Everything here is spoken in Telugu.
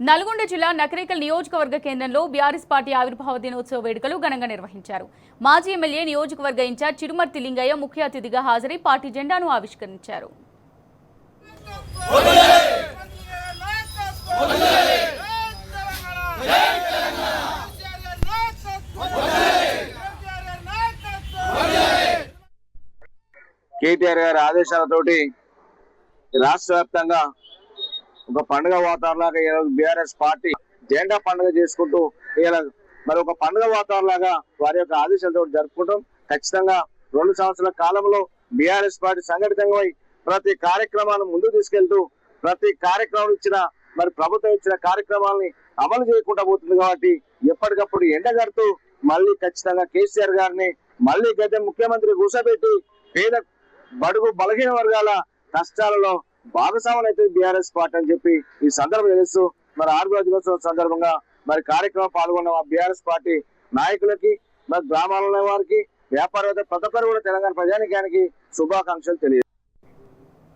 నల్గొండ జిల్లా నకరేకల్ నియోజకవర్గ కేంద్రంలో బీఆర్ఎస్ పార్టీ ఆవిర్భావ దినోత్సవ వేడుకలు ఘనంగా నిర్వహించారు. మాజీ ఎమ్మెల్యే నియోజకవర్గ ఇన్ఛార్జ్ చిరుమర్తి లింగయ్య ముఖ్య అతిథిగా హాజరై పార్టీ జెండాను ఆవిష్కరించారు. కేటీఆర్ గారి ఆదేశాలతోటి రాష్ట్ర వ్యాప్తంగా ఒక పండుగ వాతావరణంలాగా ఈరోజు బీఆర్ఎస్ పార్టీ జెండా పండుగ చేసుకుంటూ మరి ఒక పండుగ వాతావరణంలాగా వారి యొక్క ఆదేశాలతో జరుపుకుంటాం. ఖచ్చితంగా 2 సంవత్సరాల కాలంలో బీఆర్ఎస్ పార్టీ సంఘటితంగా ప్రతి కార్యక్రమాన్ని ముందుకు తీసుకెళ్తూ ప్రతి కార్యక్రమం మరి ప్రభుత్వం ఇచ్చిన కార్యక్రమాలని అమలు చేయకుండా పోతుంది. కాబట్టి ఎప్పటికప్పుడు ఎండగడుతూ మళ్ళీ ఖచ్చితంగా కేసీఆర్ గారిని మళ్ళీ గద్దె ముఖ్యమంత్రి కూర్చోబెట్టి పేద బడుగు బలహీన వర్గాల కష్టాలలో భాగస్వాములు అయితే బీఆర్ఎస్ పార్టీ అని చెప్పి ఈ సందర్భం తెలుస్తూ మరి ఆవిర్భావ దినోత్సవం సందర్భంగా మరి కార్యక్రమం పాల్గొన్న బీఆర్ఎస్ పార్టీ నాయకులకి మరి గ్రామాల వారికి వ్యాపారవేత్త ప్రతి ఒక్కరు కూడా తెలంగాణ ప్రజానికానికి శుభాకాంక్షలు తెలియజేస్తారు.